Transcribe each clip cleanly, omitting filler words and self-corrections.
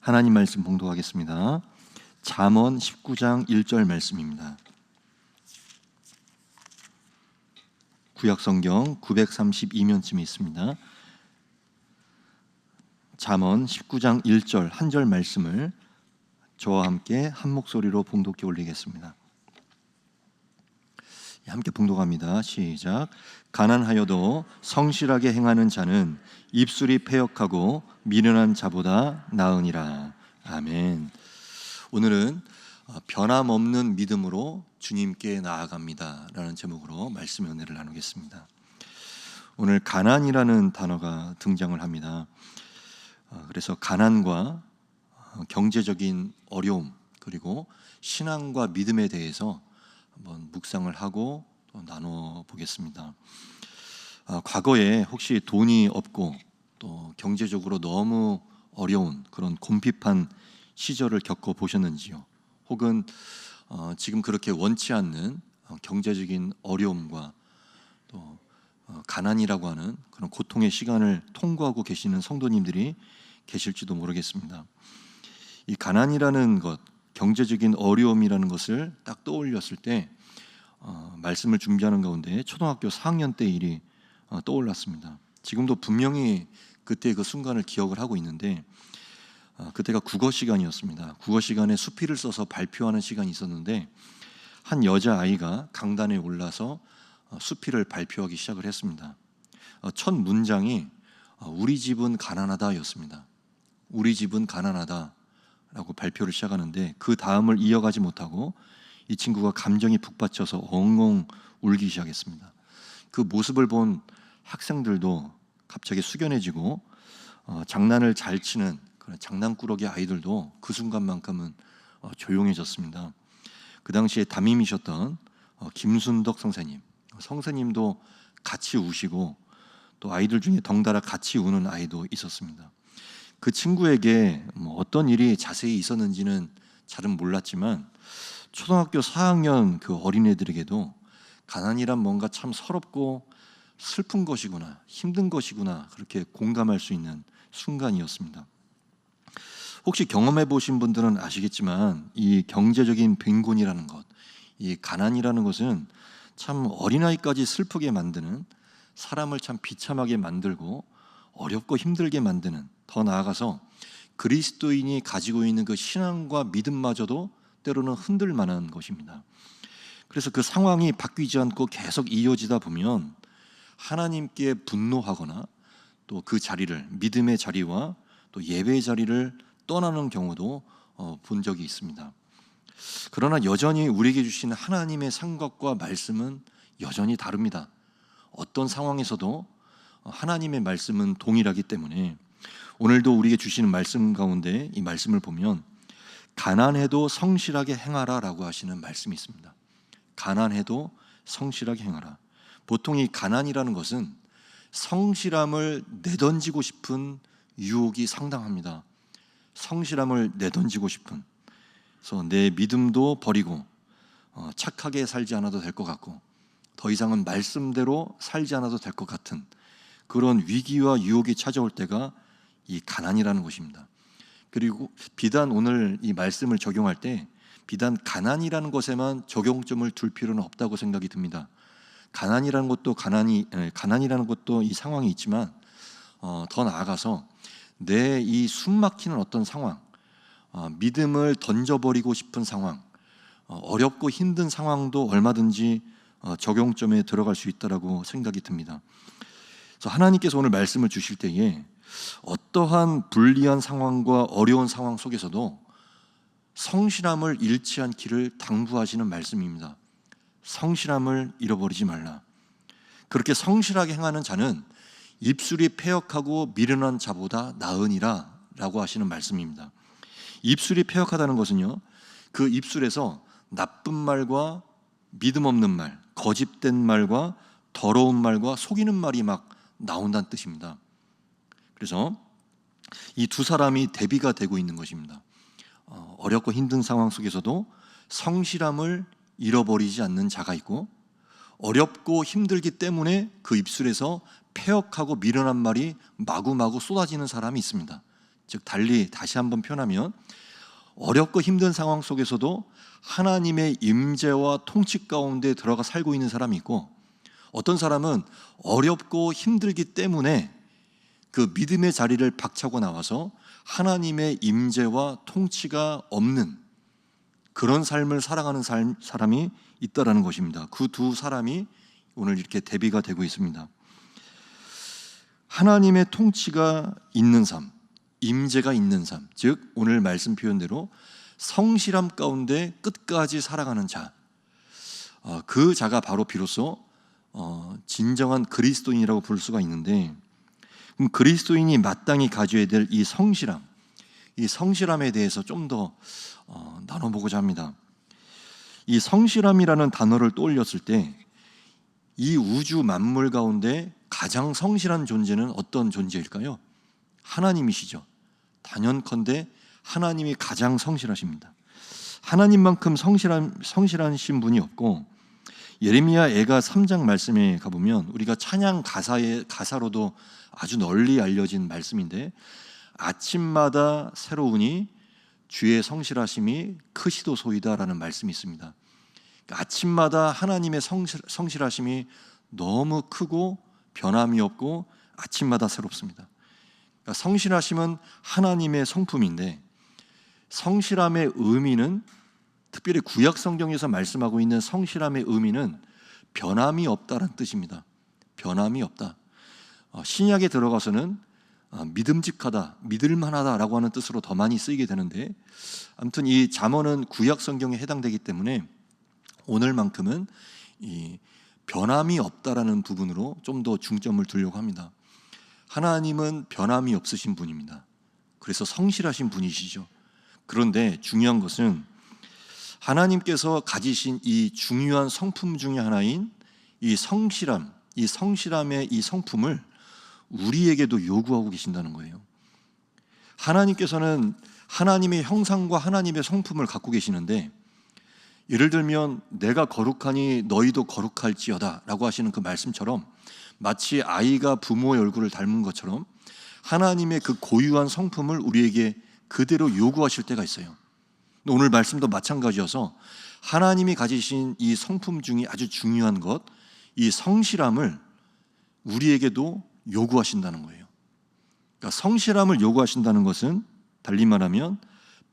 하나님 말씀 봉독하겠습니다. 잠언 19장 1절 말씀입니다. 구약성경 932면쯤에 있습니다. 잠언 19장 1절 한 절 말씀을 저와 함께 한 목소리로 봉독해 올리겠습니다. 함께 봉독합니다. 시작. 가난하여도 성실하게 행하는 자는 입술이 패역하고 미련한 자보다 나으니라. 아멘. 오늘은 변함없는 믿음으로 주님께 나아갑니다 라는 제목으로 말씀의 은혜를 나누겠습니다. 오늘 가난이라는 단어가 등장을 합니다. 그래서 가난과 경제적인 어려움 그리고 신앙과 믿음에 대해서 한번 묵상을 하고 또 나눠보겠습니다. 과거에 혹시 돈이 없고 또 경제적으로 너무 어려운 그런 곰핍한 시절을 겪어보셨는지요? 혹은 지금 그렇게 원치 않는 경제적인 어려움과 또 가난이라고 하는 그런 고통의 시간을 통과하고 계시는 성도님들이 계실지도 모르겠습니다. 이 가난이라는 것, 경제적인 어려움이라는 것을 딱 떠올렸을 때 말씀을 준비하는 가운데 초등학교 4학년 때 일이 떠올랐습니다. 지금도 분명히 그때 그 순간을 기억을 하고 있는데 그때가 국어 시간이었습니다. 국어 시간에 수필을 써서 발표하는 시간이 있었는데 한 여자아이가 강단에 올라서 수필을 발표하기 시작을 했습니다. 첫 문장이 우리 집은 가난하다 였습니다. 우리 집은 가난하다 라고 발표를 시작하는데 그 다음을 이어가지 못하고 이 친구가 감정이 북받쳐서 엉엉 울기 시작했습니다. 그 모습을 본 학생들도 갑자기 숙연해지고 장난을 잘 치는 그런 장난꾸러기 아이들도 그 순간만큼은 조용해졌습니다. 그 당시에 담임이셨던 김순덕 선생님도 같이 우시고 또 아이들 중에 덩달아 같이 우는 아이도 있었습니다. 그 친구에게 어떤 일이 자세히 있었는지는 잘은 몰랐지만 초등학교 4학년 그 어린애들에게도 가난이란 뭔가 참 서럽고 슬픈 것이구나, 힘든 것이구나 그렇게 공감할 수 있는 순간이었습니다. 혹시 경험해 보신 분들은 아시겠지만 이 경제적인 빈곤이라는 것, 이 가난이라는 것은 참 어린아이까지 슬프게 만드는, 사람을 참 비참하게 만들고 어렵고 힘들게 만드는, 더 나아가서 그리스도인이 가지고 있는 그 신앙과 믿음마저도 때로는 흔들 만한 것입니다. 그래서 그 상황이 바뀌지 않고 계속 이어지다 보면 하나님께 분노하거나 또 그 자리를, 믿음의 자리와 또 예배의 자리를 떠나는 경우도 본 적이 있습니다. 그러나 여전히 우리에게 주시는 하나님의 생각과 말씀은 여전히 다릅니다. 어떤 상황에서도 하나님의 말씀은 동일하기 때문에 오늘도 우리에게 주시는 말씀 가운데 이 말씀을 보면 가난해도 성실하게 행하라 라고 하시는 말씀이 있습니다. 가난해도 성실하게 행하라. 보통 이 가난이라는 것은 성실함을 내던지고 싶은 유혹이 상당합니다. 성실함을 내던지고 싶은, 그래서 내 믿음도 버리고 착하게 살지 않아도 될 것 같고 더 이상은 말씀대로 살지 않아도 될 것 같은 그런 위기와 유혹이 찾아올 때가 이 가난이라는 것입니다. 그리고 비단 오늘 이 말씀을 적용할 때 비단 가난이라는 것에만 적용점을 둘 필요는 없다고 생각이 듭니다. 가난이라는 것도 이 상황이 있지만 더 나아가서 내 이 숨막히는 어떤 상황, 믿음을 던져버리고 싶은 상황, 어렵고 힘든 상황도 얼마든지 적용점에 들어갈 수 있다고 생각이 듭니다. 그래서 하나님께서 오늘 말씀을 주실 때에 어떠한 불리한 상황과 어려운 상황 속에서도 성실함을 잃지 않기를 당부하시는 말씀입니다. 성실함을 잃어버리지 말라. 그렇게 성실하게 행하는 자는 입술이 패역하고 미련한 자보다 나으니라 라고 하시는 말씀입니다. 입술이 패역하다는 것은요, 그 입술에서 나쁜 말과 믿음 없는 말, 거짓된 말과 더러운 말과 속이는 말이 막 나온다는 뜻입니다. 그래서 이 두 사람이 대비가 되고 있는 것입니다. 어렵고 힘든 상황 속에서도 성실함을 잃어버리지 않는 자가 있고, 어렵고 힘들기 때문에 그 입술에서 패역하고 미련한 말이 마구마구 쏟아지는 사람이 있습니다. 즉 달리 다시 한번 표현하면 어렵고 힘든 상황 속에서도 하나님의 임재와 통치 가운데 들어가 살고 있는 사람이 있고, 어떤 사람은 어렵고 힘들기 때문에 그 믿음의 자리를 박차고 나와서 하나님의 임재와 통치가 없는 그런 삶을 살아가는 사람이 있다라는 것입니다. 그 두 사람이 오늘 이렇게 대비가 되고 있습니다. 하나님의 통치가 있는 삶, 임재가 있는 삶, 즉 오늘 말씀 표현대로 성실함 가운데 끝까지 살아가는 자, 그 자가 바로 비로소 진정한 그리스도인이라고 부를 수가 있는데, 그럼 그리스도인이 마땅히 가져야 될 이 성실함, 이 성실함에 대해서 좀 더 나눠보고자 합니다. 이 성실함이라는 단어를 떠올렸을 때 이 우주 만물 가운데 가장 성실한 존재는 어떤 존재일까요? 하나님이시죠. 단연컨대 하나님이 가장 성실하십니다. 하나님만큼 성실하신 분이 없고, 예레미야 애가 3장 말씀에 가보면 우리가 찬양 가사로도 아주 널리 알려진 말씀인데, 아침마다 새로우니 주의 성실하심이 크시도소이다라는 말씀이 있습니다. 그러니까 아침마다 하나님의 성실하심이 너무 크고 변함이 없고 아침마다 새롭습니다. 그러니까 성실하심은 하나님의 성품인데, 성실함의 의미는, 특별히 구약 성경에서 말씀하고 있는 성실함의 의미는 변함이 없다는 뜻입니다. 변함이 없다. 신약에 들어가서는 믿음직하다, 믿을만하다라고 하는 뜻으로 더 많이 쓰이게 되는데, 아무튼 이 잠언은 구약 성경에 해당되기 때문에 오늘만큼은 이 변함이 없다라는 부분으로 좀 더 중점을 두려고 합니다. 하나님은 변함이 없으신 분입니다. 그래서 성실하신 분이시죠. 그런데 중요한 것은 하나님께서 가지신 이 중요한 성품 중에 하나인 이 성실함, 이 성실함의 이 성품을 우리에게도 요구하고 계신다는 거예요. 하나님께서는 하나님의 형상과 하나님의 성품을 갖고 계시는데, 예를 들면 내가 거룩하니 너희도 거룩할지어다 라고 하시는 그 말씀처럼, 마치 아이가 부모의 얼굴을 닮은 것처럼 하나님의 그 고유한 성품을 우리에게 그대로 요구하실 때가 있어요. 오늘 말씀도 마찬가지여서 하나님이 가지신 이 성품 중에 아주 중요한 것, 이 성실함을 우리에게도 요구하신다는 거예요. 그러니까 성실함을 요구하신다는 것은 달리 말하면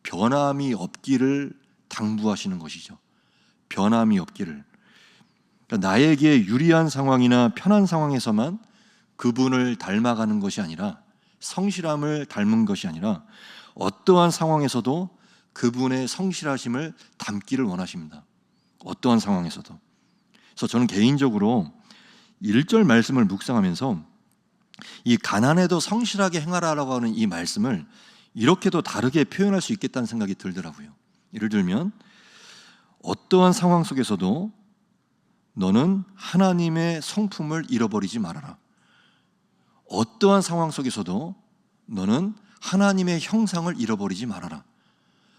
변함이 없기를 당부하시는 것이죠. 변함이 없기를. 그러니까 나에게 유리한 상황이나 편한 상황에서만 그분을 닮아가는 것이 아니라, 성실함을 닮은 것이 아니라 어떠한 상황에서도 그분의 성실하심을 담기를 원하십니다. 어떠한 상황에서도. 그래서 저는 개인적으로 1절 말씀을 묵상하면서 이 가난해도 성실하게 행하라라고 하는 이 말씀을 이렇게도 다르게 표현할 수 있겠다는 생각이 들더라고요. 예를 들면 어떠한 상황 속에서도 너는 하나님의 성품을 잃어버리지 말아라. 어떠한 상황 속에서도 너는 하나님의 형상을 잃어버리지 말아라.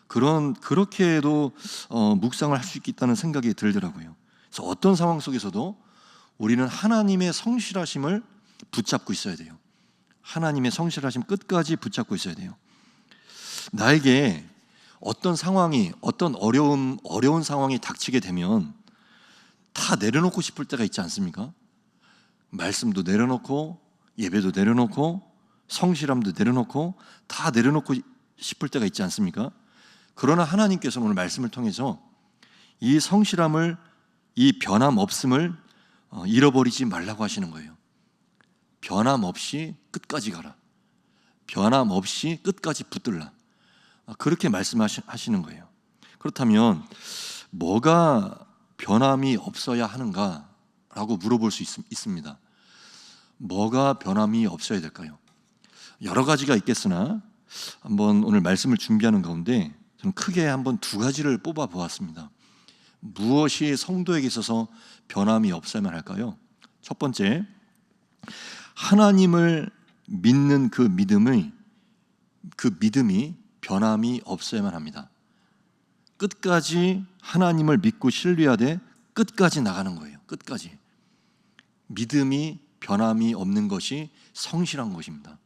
그렇게도 묵상을 할 수 있겠다는 생각이 들더라고요. 그래서 어떤 상황 속에서도 우리는 하나님의 성실하심을 붙잡고 있어야 돼요. 하나님의 성실하심 끝까지 붙잡고 있어야 돼요. 나에게 어떤 상황이, 어떤 어려운 상황이 닥치게 되면 다 내려놓고 싶을 때가 있지 않습니까? 말씀도 내려놓고, 예배도 내려놓고, 성실함도 내려놓고, 다 내려놓고 싶을 때가 있지 않습니까? 그러나 하나님께서는 오늘 말씀을 통해서 이 성실함을, 이 변함 없음을 잃어버리지 말라고 하시는 거예요. 변함 없이 끝까지 가라. 변함 없이 끝까지 붙들라. 그렇게 말씀하시는 거예요. 그렇다면 뭐가 변함이 없어야 하는가라고 물어볼 수 있습니다. 뭐가 변함이 없어야 될까요? 여러 가지가 있겠으나 한번 오늘 말씀을 준비하는 가운데 저는 크게 한번 두 가지를 뽑아 보았습니다. 무엇이 성도에게 있어서 변함이 없어야만 할까요? 첫 번째, 하나님을 믿는 그 믿음이 변함이 없어야만 합니다. 끝까지 하나님을 믿고 신뢰하되 끝까지 나가는 거예요. 끝까지. 믿음이 변함이 없는 것이 성실한 것입니다.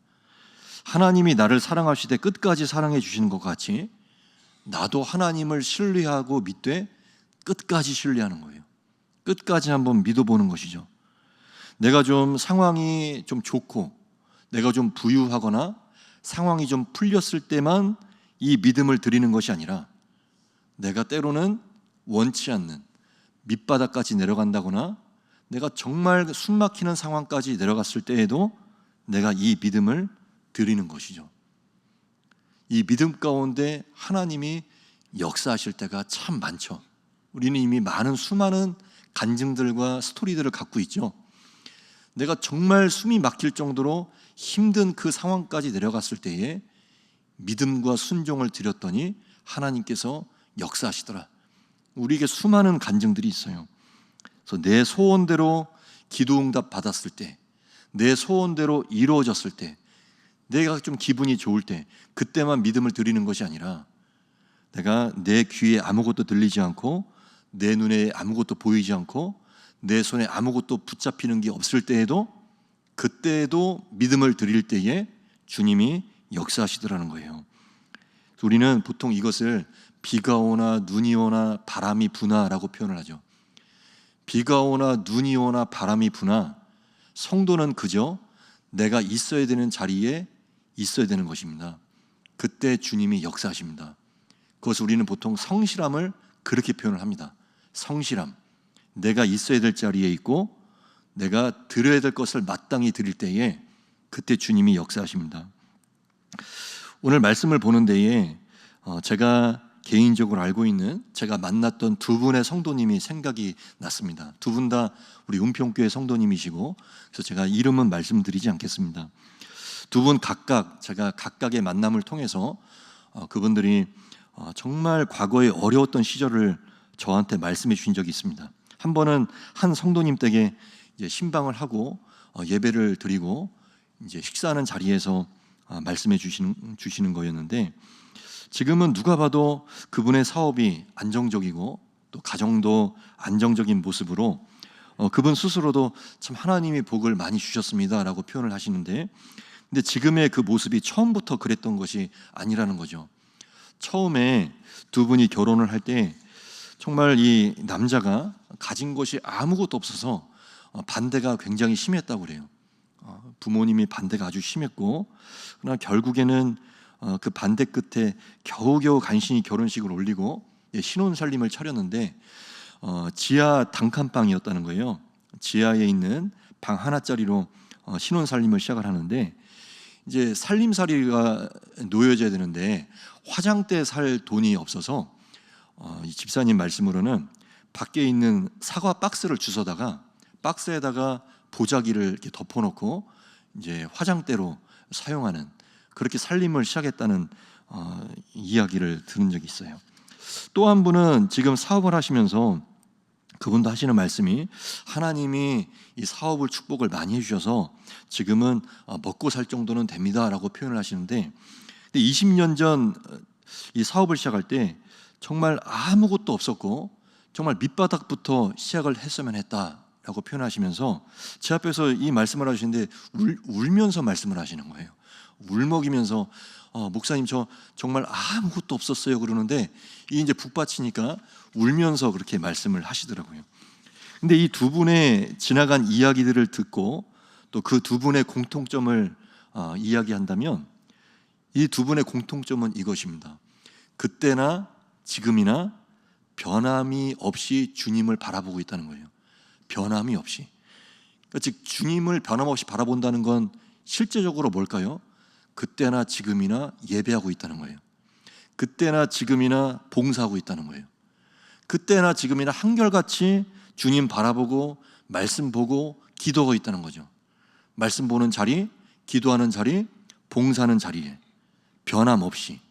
하나님이 나를 사랑하시되 끝까지 사랑해 주시는 것 같이 나도 하나님을 신뢰하고 믿되 끝까지 신뢰하는 거예요. 끝까지 한번 믿어보는 것이죠. 내가 좀 상황이 좀 좋고 내가 좀 부유하거나 상황이 좀 풀렸을 때만 이 믿음을 드리는 것이 아니라 내가 때로는 원치 않는 밑바닥까지 내려간다거나 내가 정말 숨막히는 상황까지 내려갔을 때에도 내가 이 믿음을 드리는 것이죠. 이 믿음 가운데 하나님이 역사하실 때가 참 많죠. 우리는 이미 많은 수많은 간증들과 스토리들을 갖고 있죠. 내가 정말 숨이 막힐 정도로 힘든 그 상황까지 내려갔을 때에 믿음과 순종을 드렸더니 하나님께서 역사하시더라. 우리에게 수많은 간증들이 있어요. 그래서 내 소원대로 기도응답 받았을 때, 내 소원대로 이루어졌을 때, 내가 좀 기분이 좋을 때 그때만 믿음을 드리는 것이 아니라 내가 내 귀에 아무것도 들리지 않고 내 눈에 아무것도 보이지 않고 내 손에 아무것도 붙잡히는 게 없을 때에도 그때에도 믿음을 드릴 때에 주님이 역사하시더라는 거예요. 우리는 보통 이것을 비가 오나 눈이 오나 바람이 부나라고 표현을 하죠. 비가 오나 눈이 오나 바람이 부나 성도는 그저 내가 있어야 되는 자리에 있어야 되는 것입니다. 그때 주님이 역사하십니다. 그것을 우리는 보통 성실함을 그렇게 표현을 합니다. 성실함. 내가 있어야 될 자리에 있고 내가 드려야 될 것을 마땅히 드릴 때에 그때 주님이 역사하십니다. 오늘 말씀을 보는 데에 제가 개인적으로 알고 있는 제가 만났던 두 분의 성도님이 생각이 났습니다. 두 분 다 우리 은평교회 성도님이시고 그래서 제가 이름은 말씀드리지 않겠습니다. 두 분 각각 제가 각각의 만남을 통해서 그분들이 정말 과거에 어려웠던 시절을 저한테 말씀해 주신 적이 있습니다. 한 번은 한 성도님 댁에 이제 신방을 하고 예배를 드리고 이제 식사하는 자리에서 말씀해 주시는 거였는데 지금은 누가 봐도 그분의 사업이 안정적이고 또 가정도 안정적인 모습으로 그분 스스로도 참 하나님이 복을 많이 주셨습니다라고 표현을 하시는데 근데 지금의 그 모습이 처음부터 그랬던 것이 아니라는 거죠. 처음에 두 분이 결혼을 할 때 정말 이 남자가 가진 것이 아무것도 없어서 반대가 굉장히 심했다고 그래요. 부모님이 반대가 아주 심했고 그러나 결국에는 그 반대 끝에 겨우겨우 간신히 결혼식을 올리고 신혼살림을 차렸는데 지하 단칸방이었다는 거예요. 지하에 있는 방 하나짜리로 신혼살림을 시작을 하는데 이제 살림살이가 놓여져야 되는데 화장대 살 돈이 없어서 이 집사님 말씀으로는 밖에 있는 사과 박스를 주워다가 박스에다가 보자기를 이렇게 덮어놓고 이제 화장대로 사용하는 그렇게 살림을 시작했다는 이야기를 들은 적이 있어요. 또 한 분은 지금 사업을 하시면서 그분도 하시는 말씀이 하나님이 이 사업을 축복을 많이 해주셔서 지금은 먹고 살 정도는 됩니다라고 표현을 하시는데 20년 전 이 사업을 시작할 때 정말 아무것도 없었고 정말 밑바닥부터 시작을 했으면 했다라고 표현하시면서 제 앞에서 이 말씀을 하시는데 울면서 말씀을 하시는 거예요. 울먹이면서 목사님 저 정말 아무것도 없었어요 그러는데 이 이제 북받치니까 울면서 그렇게 말씀을 하시더라고요. 근데 이 두 분의 지나간 이야기들을 듣고 또 그 두 분의 공통점을 이야기한다면 이 두 분의 공통점은 이것입니다. 그때나 지금이나 변함이 없이 주님을 바라보고 있다는 거예요. 변함이 없이. 그러니까 즉 주님을 변함없이 바라본다는 건 실제적으로 뭘까요? 그때나 지금이나 예배하고 있다는 거예요. 그때나 지금이나 봉사하고 있다는 거예요. 그때나 지금이나 한결같이 주님 바라보고 말씀 보고 기도하고 있다는 거죠. 말씀 보는 자리, 기도하는 자리, 봉사하는 자리에 변함없이.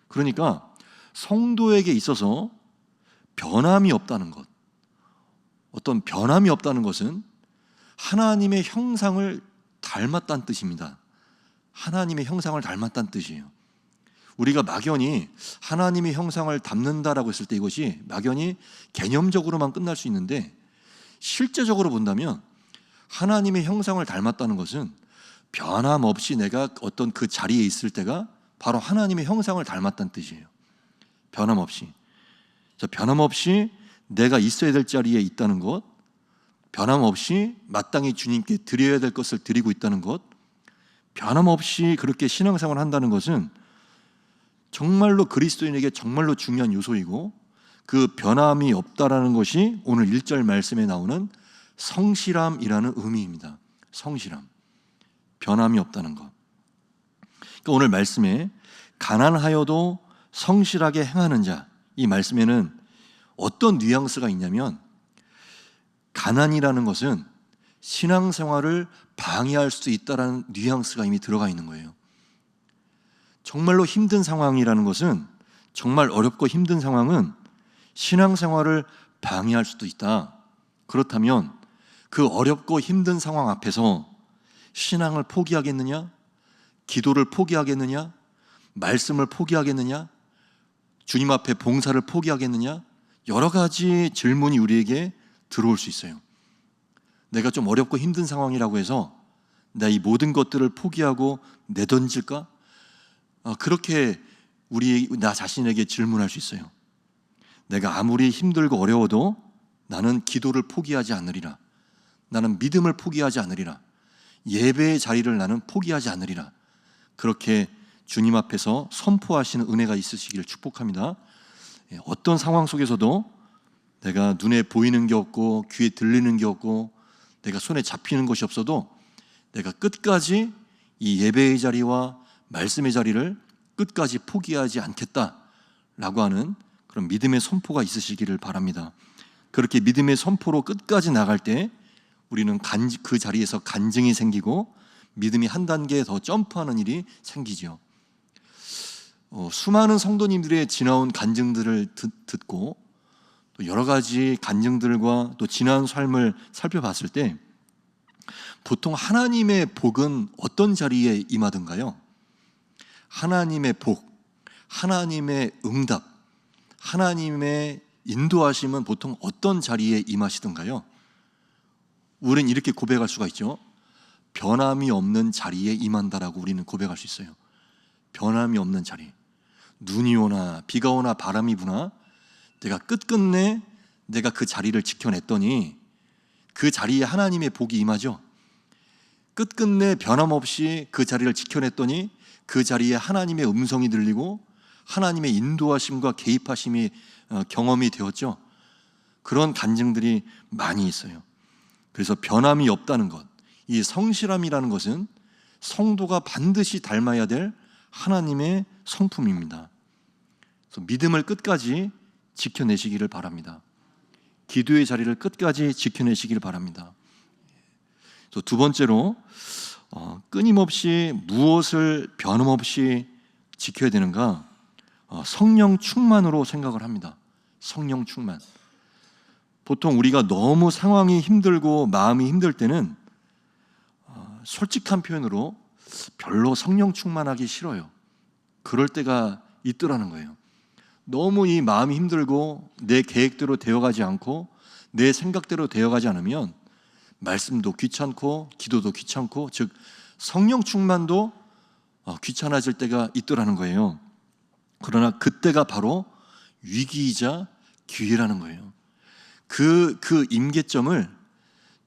그러니까 성도에게 있어서 변함이 없다는 것, 어떤 변함이 없다는 것은 하나님의 형상을 닮았다는 뜻입니다. 하나님의 형상을 닮았다는 뜻이에요. 우리가 막연히 하나님의 형상을 닮는다라고 했을 때 이것이 막연히 개념적으로만 끝날 수 있는데 실제적으로 본다면 하나님의 형상을 닮았다는 것은 변함없이 내가 어떤 그 자리에 있을 때가 바로 하나님의 형상을 닮았다는 뜻이에요. 변함없이. 변함없이 내가 있어야 될 자리에 있다는 것, 변함없이 마땅히 주님께 드려야 될 것을 드리고 있다는 것, 변함없이 그렇게 신앙생활을 한다는 것은 정말로 그리스도인에게 정말로 중요한 요소이고, 그 변함이 없다라는 것이 오늘 1절 말씀에 나오는 성실함이라는 의미입니다. 성실함, 변함이 없다는 것. 그러니까 오늘 말씀에 가난하여도 성실하게 행하는 자, 이 말씀에는 어떤 뉘앙스가 있냐면, 가난이라는 것은 신앙생활을 방해할 수 있다는 뉘앙스가 이미 들어가 있는 거예요. 정말로 힘든 상황이라는 것은, 정말 어렵고 힘든 상황은 신앙생활을 방해할 수도 있다. 그렇다면 그 어렵고 힘든 상황 앞에서 신앙을 포기하겠느냐? 기도를 포기하겠느냐? 말씀을 포기하겠느냐? 주님 앞에 봉사를 포기하겠느냐? 여러 가지 질문이 우리에게 들어올 수 있어요. 내가 좀 어렵고 힘든 상황이라고 해서 나 이 모든 것들을 포기하고 내던질까? 그렇게 나 자신에게 질문할 수 있어요. 내가 아무리 힘들고 어려워도 나는 기도를 포기하지 않으리라. 나는 믿음을 포기하지 않으리라. 예배의 자리를 나는 포기하지 않으리라. 그렇게 주님 앞에서 선포하시는 은혜가 있으시기를 축복합니다. 어떤 상황 속에서도 내가 눈에 보이는 게 없고 귀에 들리는 게 없고 내가 손에 잡히는 것이 없어도 내가 끝까지 이 예배의 자리와 말씀의 자리를 끝까지 포기하지 않겠다라고 하는 그런 믿음의 선포가 있으시기를 바랍니다. 그렇게 믿음의 선포로 끝까지 나갈 때 우리는 그 자리에서 간증이 생기고 믿음이 한 단계 더 점프하는 일이 생기죠. 수많은 성도님들의 지나온 간증들을 듣고 또 여러 가지 간증들과 또 지난 삶을 살펴봤을 때 보통 하나님의 복은 어떤 자리에 임하던가요? 하나님의 복, 하나님의 응답, 하나님의 인도하심은 보통 어떤 자리에 임하시던가요? 우리는 이렇게 고백할 수가 있죠. 변함이 없는 자리에 임한다라고 우리는 고백할 수 있어요. 변함이 없는 자리. 눈이 오나 비가 오나 바람이 부나 내가 끝끝내 내가 그 자리를 지켜냈더니 그 자리에 하나님의 복이 임하죠. 끝끝내 변함없이 그 자리를 지켜냈더니 그 자리에 하나님의 음성이 들리고 하나님의 인도하심과 개입하심이 경험이 되었죠. 그런 간증들이 많이 있어요. 그래서 변함이 없다는 것, 이 성실함이라는 것은 성도가 반드시 닮아야 될 하나님의 성품입니다. 그래서 믿음을 끝까지 지켜내시기를 바랍니다. 기도의 자리를 끝까지 지켜내시기를 바랍니다. 또 두 번째로 끊임없이 무엇을 변함없이 지켜야 되는가? 성령 충만으로 생각을 합니다. 성령 충만. 보통 우리가 너무 상황이 힘들고 마음이 힘들 때는 솔직한 표현으로 별로 성령 충만하기 싫어요. 그럴 때가 있더라는 거예요. 너무 이 마음이 힘들고 내 계획대로 되어가지 않고 내 생각대로 되어가지 않으면 말씀도 귀찮고 기도도 귀찮고, 즉 성령 충만도 귀찮아질 때가 있더라는 거예요. 그러나 그때가 바로 위기이자 기회라는 거예요. 그 임계점을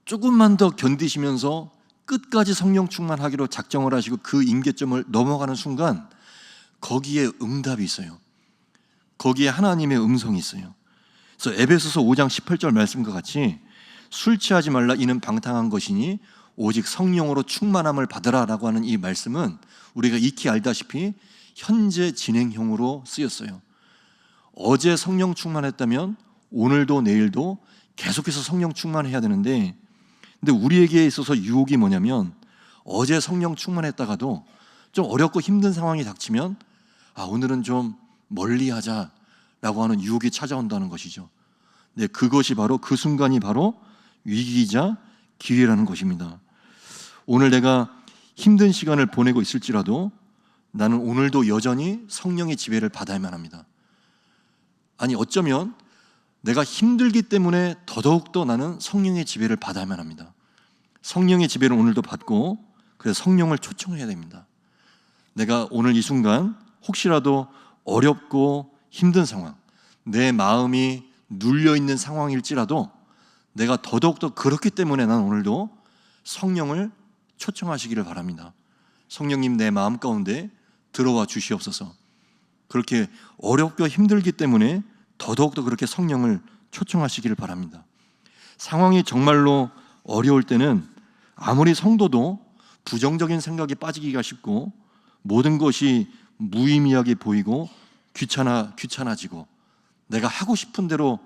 조금만 더 견디시면서 끝까지 성령 충만하기로 작정을 하시고 그 임계점을 넘어가는 순간 거기에 응답이 있어요. 거기에 하나님의 음성이 있어요. 그래서 에베소서 5장 18절 말씀과 같이 술 취하지 말라 이는 방탕한 것이니 오직 성령으로 충만함을 받으라라고 하는 이 말씀은 우리가 익히 알다시피 현재 진행형으로 쓰였어요. 어제 성령 충만했다면 오늘도 내일도 계속해서 성령 충만해야 되는데, 근데 우리에게 있어서 유혹이 뭐냐면 어제 성령 충만했다가도 좀 어렵고 힘든 상황이 닥치면 오늘은 좀 멀리하자라고 하는 유혹이 찾아온다는 것이죠. 네, 그것이 바로 그 순간이 바로 위기이자 기회라는 것입니다. 오늘 내가 힘든 시간을 보내고 있을지라도 나는 오늘도 여전히 성령의 지배를 받아야만 합니다. 아니 어쩌면 내가 힘들기 때문에 더더욱더 나는 성령의 지배를 받아야만 합니다. 성령의 지배를 오늘도 받고 그래서 성령을 초청해야 됩니다. 내가 오늘 이 순간 혹시라도 어렵고 힘든 상황, 내 마음이 눌려있는 상황일지라도 내가 더더욱더 그렇기 때문에 난 오늘도 성령을 초청하시기를 바랍니다. 성령님, 내 마음 가운데 들어와 주시옵소서. 그렇게 어렵고 힘들기 때문에 더더욱더 그렇게 성령을 초청하시기를 바랍니다. 상황이 정말로 어려울 때는 아무리 성도도 부정적인 생각에 빠지기가 쉽고 모든 것이 무의미하게 보이고 귀찮아지고 내가 하고 싶은 대로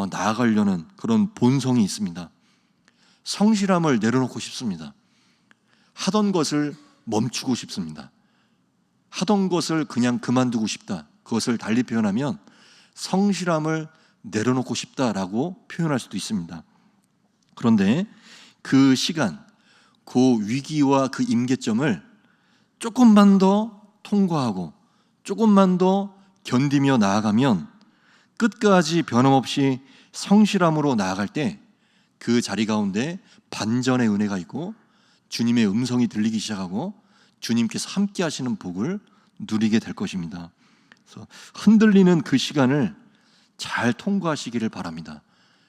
나아가려는 그런 본성이 있습니다. 성실함을 내려놓고 싶습니다. 하던 것을 멈추고 싶습니다. 하던 것을 그냥 그만두고 싶다. 그것을 달리 표현하면 성실함을 내려놓고 싶다라고 표현할 수도 있습니다. 그런데 그 시간, 그 위기와 그 임계점을 조금만 더 통과하고 조금만 더 견디며 나아가면 끝까지 변함없이 성실함으로 나아갈 때 그 자리 가운데 반전의 은혜가 있고 주님의 음성이 들리기 시작하고 주님께서 함께 하시는 복을 누리게 될 것입니다. 그래서 흔들리는 그 시간을 잘 통과하시기를 바랍니다.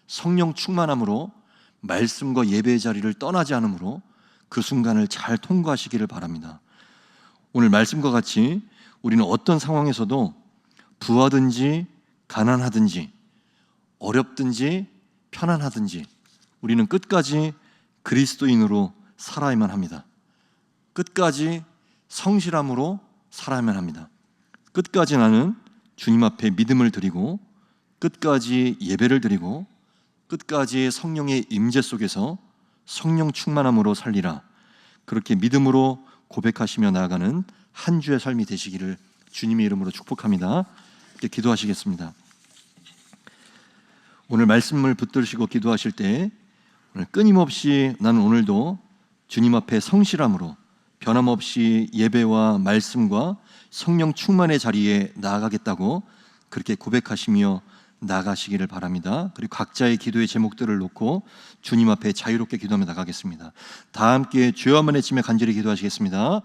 성령 충만함으로 말씀과 예배의 자리를 떠나지 않으므로 그 순간을 잘 통과하시기를 바랍니다. 오늘 말씀과 같이 우리는 어떤 상황에서도 부하든지 가난하든지 어렵든지 편안하든지 우리는 끝까지 그리스도인으로 살아야만 합니다. 끝까지 성실함으로 살아야만 합니다. 끝까지 나는 주님 앞에 믿음을 드리고 끝까지 예배를 드리고 끝까지 성령의 임재 속에서 성령 충만함으로 살리라. 그렇게 믿음으로 고백하시며 나아가는 한 주의 삶이 되시기를 주님의 이름으로 축복합니다. 이렇게 기도하시겠습니다. 오늘 말씀을 붙들으시고 기도하실 때 오늘 끊임없이 나는 오늘도 주님 앞에 성실함으로 변함없이 예배와 말씀과 성령 충만의 자리에 나아가겠다고 그렇게 고백하시며 나가시기를 바랍니다. 그리고 각자의 기도의 제목들을 놓고 주님 앞에 자유롭게 기도하며 나가겠습니다. 다 함께 주여 한번 외치며 간절히 기도하시겠습니다.